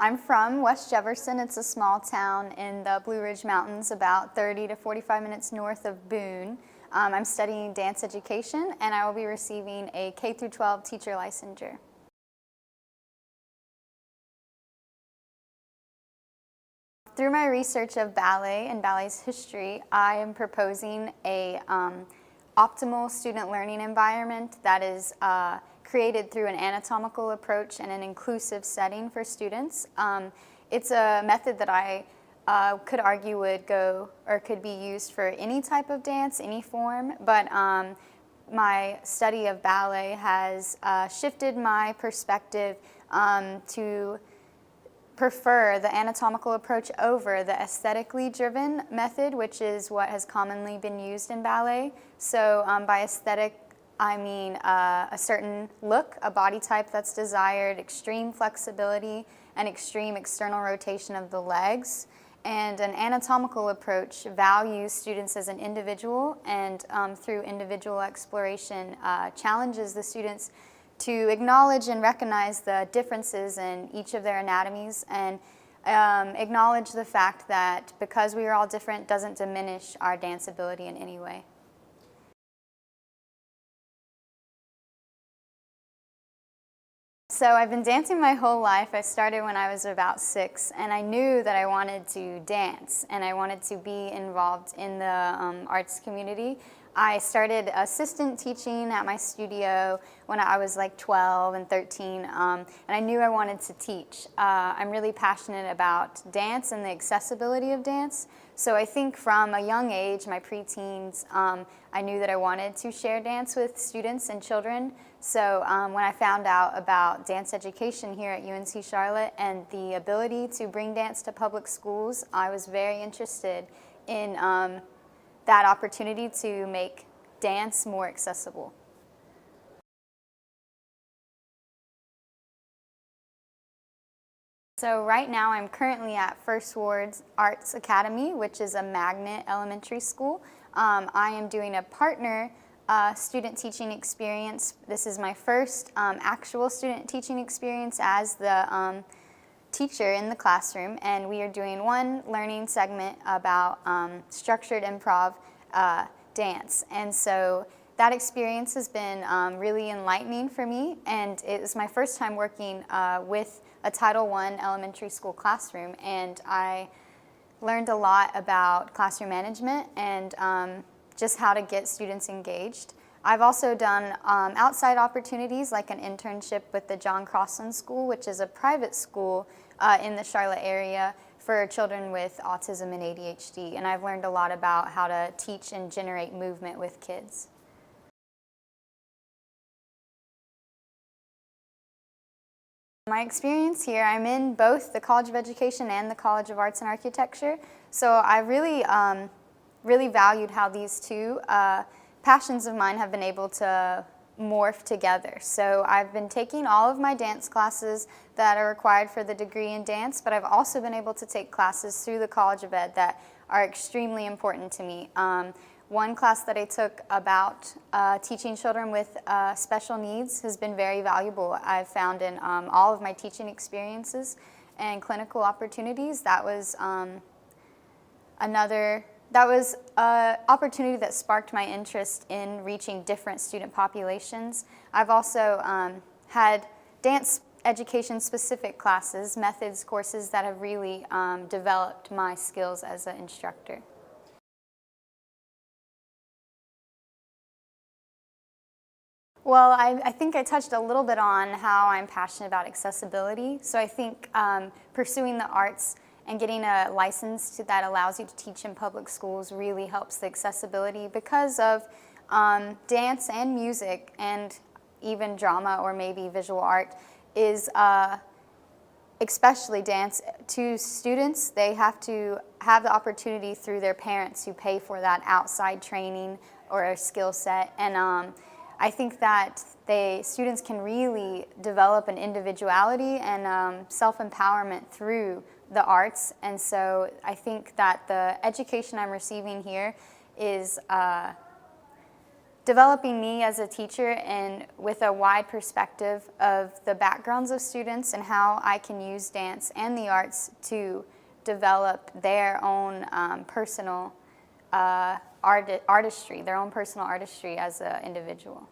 I'm from West Jefferson. It's a small town in the Blue Ridge Mountains, about 30 to 45 minutes north of Boone. I'm studying dance education, and I will be receiving a K-12 teacher licensure. Through my research of ballet and ballet's history, I am proposing a optimal student learning environment that is created through an anatomical approach and an inclusive setting for students. It's a method that I could argue would go or could be used for any type of dance, any form, but my study of ballet has shifted my perspective to prefer the anatomical approach over the aesthetically driven method, which is what has commonly been used in ballet. So by aesthetic, I mean a certain look, a body type that's desired, extreme flexibility, and extreme external rotation of the legs. And an anatomical approach values students as an individual, and through individual exploration challenges the students to acknowledge and recognize the differences in each of their anatomies, and acknowledge the fact that because we are all different doesn't diminish our dance ability in any way. So I've been dancing my whole life. I started when I was about 6, and I knew that I wanted to dance and I wanted to be involved in the arts community. I started assistant teaching at my studio when I was like 12 and 13, and I knew I wanted to teach. I'm really passionate about dance and the accessibility of dance. So I think from a young age, my preteens, I knew that I wanted to share dance with students and children. So when I found out about dance education here at UNC Charlotte and the ability to bring dance to public schools, I was very interested in that opportunity to make dance more accessible. So right now I'm currently at First Ward Arts Academy, which is a magnet elementary school. I am doing a partner student teaching experience. This is my first actual student teaching experience as the teacher in the classroom, and we are doing one learning segment about structured improv dance. And so that experience has been really enlightening for me, and it was my first time working with a Title I elementary school classroom, and I learned a lot about classroom management and just how to get students engaged. I've also done outside opportunities like an internship with the John Crosland School, which is a private school in the Charlotte area for children with autism and ADHD, and I've learned a lot about how to teach and generate movement with kids. My experience here, I'm in both the College of Education and the College of Arts and Architecture, so I really valued how these two passions of mine have been able to morph together. So I've been taking all of my dance classes that are required for the degree in dance, but I've also been able to take classes through the College of Ed that are extremely important to me. One class that I took about teaching children with special needs has been very valuable. I've found in all of my teaching experiences and clinical opportunities. That was an opportunity that sparked my interest in reaching different student populations. I've also had dance education specific classes, methods courses that have really developed my skills as an instructor. Well, I think I touched a little bit on how I'm passionate about accessibility. So I think pursuing the arts and getting a license that allows you to teach in public schools really helps the accessibility because of dance and music and even drama or maybe visual art is, especially dance, to students, they have to have the opportunity through their parents who pay for that outside training or a skill set. And I think that students can really develop an individuality and self-empowerment through the arts, and so I think that the education I'm receiving here is developing me as a teacher and with a wide perspective of the backgrounds of students and how I can use dance and the arts to develop their own personal artistry, their own personal artistry as an individual.